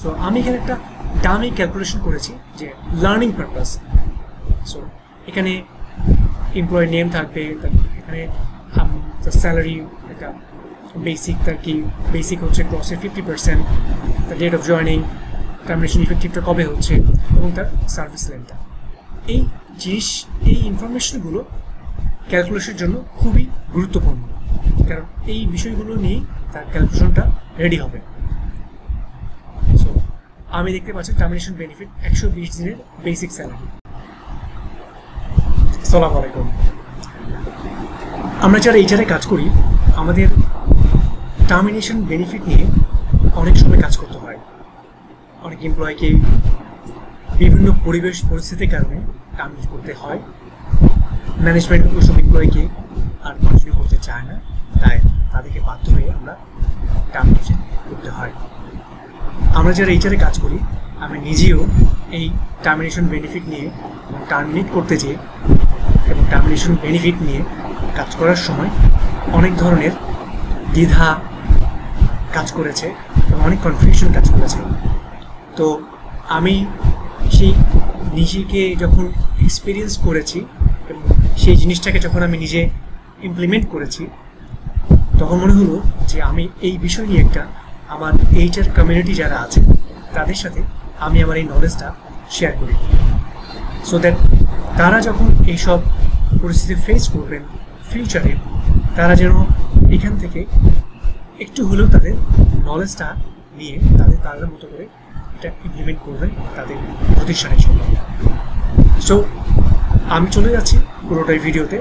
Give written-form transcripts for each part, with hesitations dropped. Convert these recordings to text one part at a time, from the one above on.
So আমি এখানে একটা ডামি ক্যালকুলেশন করেছি যে লার্নিং পারপাস। সো এখানে এমপ্লয়ি নেম থাকবে, এখানে স্যালারি একটা বেসিক, তার কি বেসিক হচ্ছে ক্রসের 50%, তার ডেট অফ জয়নিং, টার্মিনেশন ইফেক্টিভটা কবে হচ্ছে এবং তার সার্ভিস লেন্থটা। এই জিনিস, এই ইনফরমেশনগুলো ক্যালকুলেশনের জন্য খুবই গুরুত্বপূর্ণ, কারণ এই বিষয়গুলো নিয়েই তার ক্যালকুলেশনটা রেডি হবে। সো আমি দেখতে পাচ্ছি টার্মিনেশন বেনিফিট 120 দিনের বেসিক স্যালারি। আসসালামু আলাইকুম। আমরা যারা এইচআরে কাজ করি, আমাদের টার্মিনেশন বেনিফিট নিয়ে অনেক সময় কাজ করতে হয়। অনেক এমপ্লয়িকে বিভিন্ন পরিবেশ পরিস্থিতির কারণে টার্মিনেট করতে হয়। ম্যানেজমেন্ট ওইসব এমপ্লয়িকে আর কন্টিনিউ করতে চায় না, তাই তাদেরকে বাধ্য হয়ে আমরা টার্মিনেশন করতে হয়। আমরা যারা এইচআরে কাজ করি, আমি নিজেও এই টার্মিনেশন বেনিফিট নিয়ে টার্মিনেট করতে যেয়ে এবং টার্মিনেশন বেনিফিট নিয়ে কাজ করার সময় অনেক ধরনের দ্বিধা কাজ করেছে এবং অনেক কনফিউশন কাজ করেছে। তো আমি সেই নিজেকে যখন এক্সপিরিয়েন্স করেছি এবং সেই জিনিসটাকে যখন আমি নিজে ইমপ্লিমেন্ট করেছি, তখন মনে হলো যে আমি এই বিষয় নিয়ে একটা আমার এইচআর কমিউনিটি যারা আছে তাদের সাথে আমি আমার এই নলেজটা শেয়ার করি, সো দ্যাট তারা যখন এইসব পরিস্থিতি ফেস করবেন ফিউচারে, তারা যেন এখান থেকে একটু হলেও তাদের নলেজটা নিয়ে তাদের মতো করে এটা ইমপ্লিমেন্ট করবেন তাদের প্রতিষ্ঠানের জন্য। সো আমি চলে যাচ্ছি পুরোটাই ভিডিওতে।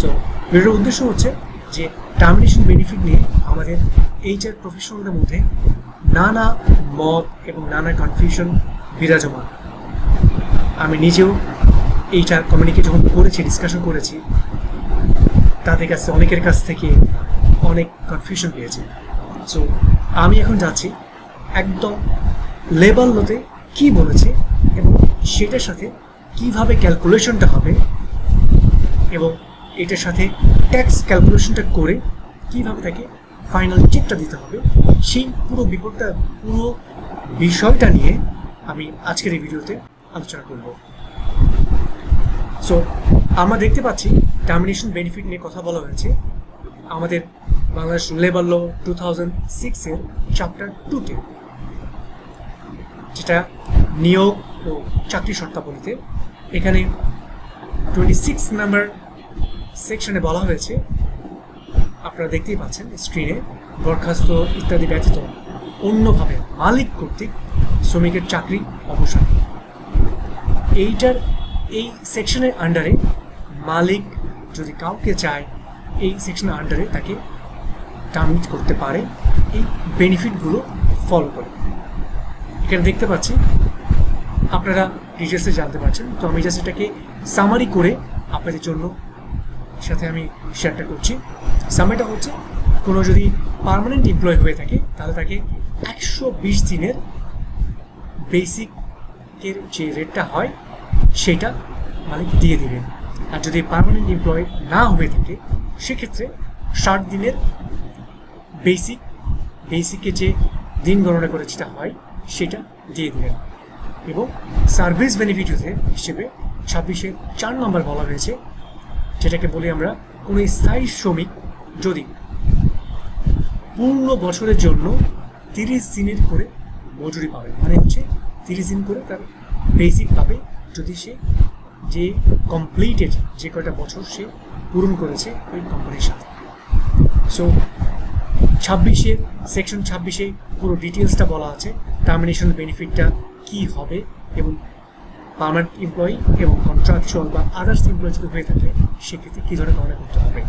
সো ভিডিওর উদ্দেশ্য হচ্ছে যে টার্মিনেশন বেনিফিট নিয়ে আমাদের এইচআর প্রফেশনালদের মধ্যে নানা মত এবং নানা কনফিউশন বিরাজমান। আমি নিজেও এইটা কমিউনিকেট যখন করেছি, ডিসকাশন করেছি, তাদের কাছে অনেকের কাছ থেকে অনেক কনফিউশন পেয়েছি। সো আমি এখন যাচ্ছি একদম লেভেলতে কি বলেছে এবং সেটার সাথে কিভাবে ক্যালকুলেশনটা হবে এবং এটার সাথে ট্যাক্স ক্যালকুলেশনটা করে কিভাবে তাকে ফাইনাল চেকটা দিতে হবে, সেই পুরো বিষয়টা নিয়ে আমি আজকের এই ভিডিওতে আলোচনা করব। সো আমরা দেখতে পাচ্ছি টার্মিনেশন বেনিফিট নিয়ে কথা বলা হয়েছে আমাদের বাংলাদেশ লেবার ল 2006-এর চ্যাপ্টার 2-তে, যেটা নিয়োগ ও চাকরি শর্তাবলীতে। এখানে 26 নম্বর সেকশনে বলা হয়েছে, আপনারা দেখতেই পাচ্ছেন স্ক্রিনে, বরখাস্ত ইত্যাদি ব্যতীত অন্যভাবে মালিক কর্তৃক শ্রমিকের চাকরি অবসান। এই সেকশনের আন্ডারে মালিক যদি কাউকে চায়, এই সেকশনের আন্ডারে তাকে টার্মিনেট করতে পারে এই বেনিফিটগুলো ফলো করে। এখানে দেখতে পাচ্ছি, আপনারা ডিটেলসে জানতে পারছেন। তো আমি জাস্ট এটাকে সামারি করে আপনাদের জন্য সাথে আমি শেয়ারটা করছি। সামারিটা হচ্ছে, কোনো যদি পার্মানেন্ট এমপ্লয় হয়ে থাকে তাহলে তাকে 120 দিনের বেসিকের যে রেটটা হয় সেটা মালিক দিয়ে দেবেন। আর যদি পার্মানেন্ট এমপ্লয় না হয়ে থাকে সেক্ষেত্রে 60 দিনের বেসিকে যে দিন গণনা করে যেটা হয় সেটা দিয়ে দেবেন। এবং সার্ভিস বেনিফিট হিসেবে 26-এর 4 নম্বর বলা হয়েছে, যেটাকে বলি আমরা কোনো স্থায়ী শ্রমিক যদি পূর্ণ বছরের জন্য 30 দিনের করে মজুরি পাবে, মানে হচ্ছে 30 দিন করে তার বেসিক পাবে যদি সে যে কমপ্লিটেড যে কয়টা বছর সে পূরণ করেছে ওই কোম্পানির সাথে। সো 26-এর সেকশন 26-এ পুরো ডিটেলসটা বলা আছে, টার্মিনেশন বেনিফিটটা কী হবে এবং পার্মানেন্ট এমপ্লয়ি এবং কন্ট্রাকচুয়াল বা আদার্স এমপ্লয়ি যদি হয়ে থাকে সেক্ষেত্রে কী ধরনের গণনা করতে হবে।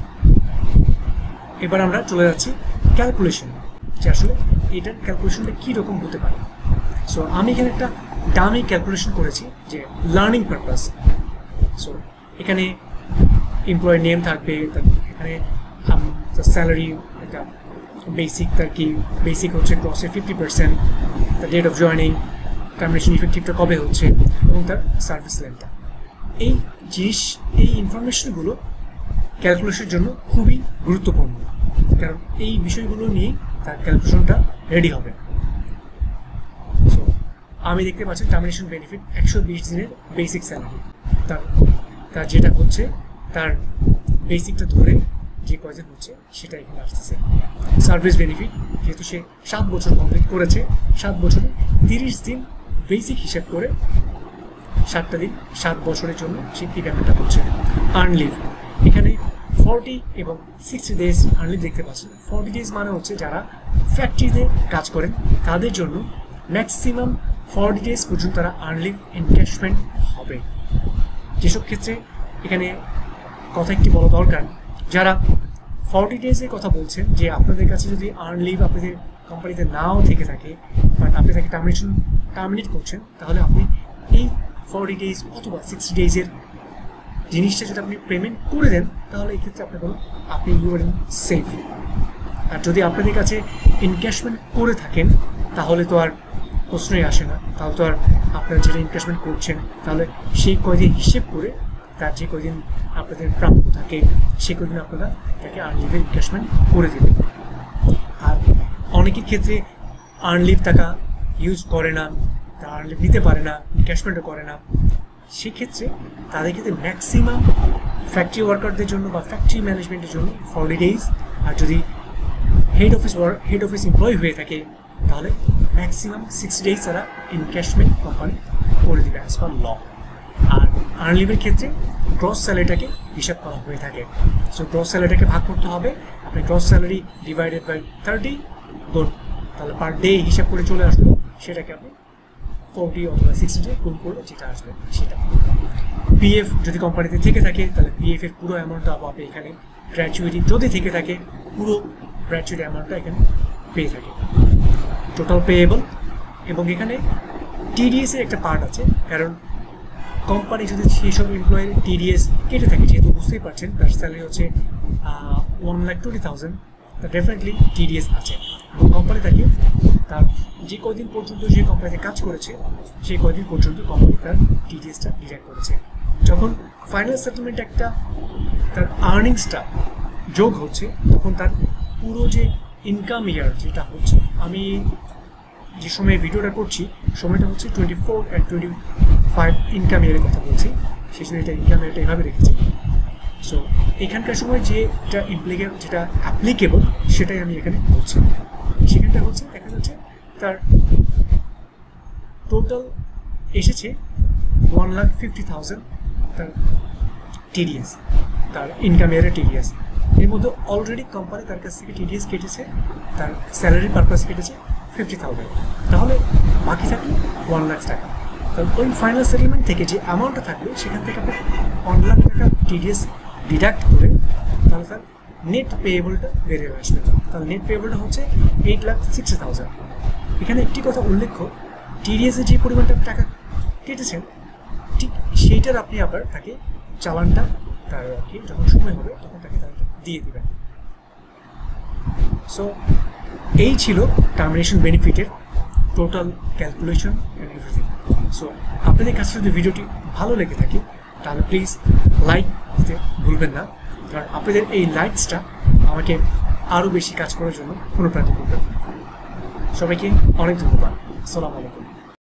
এবার আমরা চলে যাচ্ছি ক্যালকুলেশন, যে আসলে এটার ক্যালকুলেশনটা কীরকম হতে পারে। সো আমি এখানে একটা ডামি ক্যালকুলেশন করেছি যে লার্নিং পারপাস। সো এখানে এমপ্লয়ি নেম থাকবে, এখানে স্যালারি একটা বেসিক, তার কি বেসিক হচ্ছে ক্রসের 50%, তার ডেট অফ জয়নিং, টার্মিনেশন ইফেক্টিভটা কবে হচ্ছে এবং তার সার্ভিস লেন্থটা। এই ইনফরমেশনগুলো ক্যালকুলেশনের জন্য খুবই গুরুত্বপূর্ণ, কারণ এই বিষয়গুলো নিয়ে তার ক্যালকুলেশনটা রেডি হবে। আমি দেখতে পাচ্ছি টার্মিনেশন বেনিফিট 120 দিনের বেসিক স্যালারি, তার যেটা হচ্ছে তার বেসিকটা ধরে যে কয়দিন হচ্ছে সেটা এখানে আসতেছে। সার্ভিস বেনিফিট যেহেতু সে 7 বছর কমপ্লিট করেছে, 7 বছরে 30 দিন বেসিক হিসেব করে 7টা দিন 7 বছরের জন্য সে কি পেমেন্টটা করছে। আর্ন লিভ এখানে 40 এবং 60 ডেজ আর্ন লিভ দেখতে পাচ্ছেন। 40 ডেজ মানে হচ্ছে যারা ফ্যাক্টরিতে কাজ করেন তাদের জন্য ম্যাক্সিমাম 40 ডেজ পর্যন্ত তারা আর্ন লিভ এনক্যাশমেন্ট হবে। যেসব ক্ষেত্রে এখানে কথা একটি বলা দরকার, যারা 40 ডেজের কথা বলছেন যে আপনাদের কাছে যদি আর্ন লিভ আপনাদের কোম্পানিতে নাও থেকে থাকে বাট আপনি তাকে টার্মিনেট করছেন, তাহলে আপনি এই 40 ডেজ অথবা 60 ডেজের জিনিসটা যদি আপনি পেমেন্ট করে দেন তাহলে এই ক্ষেত্রে আপনি ইউ আর সেফ। আর যদি আপনাদের কাছে এনক্যাশমেন্ট করে থাকেন তাহলে তো আর প্রশ্নই আসে না, তাহলে তো আর আপনারা যেটা এনক্যাশমেন্ট করছেন তাহলে সেই কয়দিন হিসেব করে তার যে কয়দিন আপনাদের প্রাপ্য থাকে সে কয়দিন আপনারা তাকে আর্ন লিভের এনক্যাশমেন্ট করে দেবেন। আর অনেকের ক্ষেত্রে আর্ন লিভ টাকা ইউজ করে না, তারা আর্ন লিভ নিতে পারে না, এনক্যাশমেন্টও করে না, সেক্ষেত্রে তাদের ক্ষেত্রে ম্যাক্সিমাম ফ্যাক্টরি ওয়ার্কারদের জন্য বা ফ্যাক্টরি ম্যানেজমেন্টের জন্য 40 ডেজ, আর যদি হেড অফিস এমপ্লয়ি হয়ে থাকে তাহলে ম্যাক্সিমাম 60 ডেজ তারা এনক্যাশমেন্ট কোম্পানি করে দেবে অ্যাজ পার ল। আর আর্ন লিভের ক্ষেত্রে গ্রস স্যালারিটাকে হিসাব করা হয়ে থাকে। সো গ্রস স্যালারিটাকে ভাগ করতে হবে, আপনি গ্রস স্যালারি ডিভাইডেড বাই 30 ধরুন, তাহলে পার ডে হিসাব করে চলে আসলো, সেটাকে আপনি 40 অথবা 60 ডে গুণ করলে যেটা আসবে সেটা। পিএফ যদি কোম্পানিতে থেকে থাকে তাহলে পিএফ এর পুরো অ্যামাউন্টটা পাবে এখানে। গ্র্যাচুইটি যদি থেকে থাকে পুরো গ্র্যাচুইটি অ্যামাউন্টটা এখানে পেয়ে থাকে, টোটাল পেয়েবল। এবং এখানে টিডিএস এর একটা পার্ট আছে, কারণ কোম্পানি যদি সেই সব এমপ্লয়ের টিডিএস কেটে থাকে, যেহেতু বুঝতেই পারছেন তার স্যালারি হচ্ছে 1,20,000, তা ডেফিনেটলি টিডিএস আছে। এবং কোম্পানি তাকে তার যে কদিন পর্যন্ত যে কোম্পানিতে কাজ করেছে সেই কদিন পর্যন্ত কোম্পানি তার টিডিএসটা ডিডাক্ট করেছে। যখন ফাইনাল সেটেলমেন্ট একটা তার আর্নিংসটা যোগ হচ্ছে তখন তার পুরো যে ইনকাম ইয়ার যেটা হচ্ছে, আমি যে সময় ভিডিওটা করছি সময়টা হচ্ছে 24 and 25 ইনকাম ইয়ারের কথা বলছি, সেই সময় এটা ইনকাম ইয়ারটা এভাবে রেখেছি। সো এখানকার সময় যেটা অ্যাপ্লিকেবল সেটাই আমি এখানে বলছি। সেখানটা হচ্ছে দেখা যাচ্ছে তার টোটাল এসেছে 1,50,000 তার টিডিএস, তার ইনকাম ইয়ারের টিডিএস। এর মধ্যে অলরেডি কোম্পানি তার কাছ থেকে টিডিএস কেটেছে, তার স্যালারি পারপাস কেটেছে 50,000, তাহলে বাকি থাকলে 1 লাখ টাকা। তাহলে ওই ফাইনাল সেটেলমেন্ট থেকে যে অ্যামাউন্টটা থাকবে সেখান থেকে আপনি 1 লাখ টাকা টিডিএস ডিডাক্ট করে তাহলে তার নেট পেয়েবলটা বেরিয়ে আসবে। তাহলে নেট পেয়েবলটা হচ্ছে 8,60,000। এখানে একটি কথা উল্লেখ্য, টিডিএসে যে পরিমাণটা টাকা কেটেছেন ঠিক সেইটার আপনি আবার তাকে চালানটা তার আর কি যখন সময় হবে তখন তাকে চালানটা দিয়ে দেবেন। সো এই ছিল টার্মিনেশন বেনিফিটের total calculation and everything. So আপনাদের কাছে যদি ভিডিওটি ভালো লেগে থাকে তাহলে প্লিজ লাইক দিতে ভুলবেন না, কারণ আপনাদের এই লাইকসটা আমাকে আরও বেশি কাজ করার জন্য অনুপ্রাণিত করবে। সবাইকে অনেক ধন্যবাদ। আসসালামু আলাইকুম।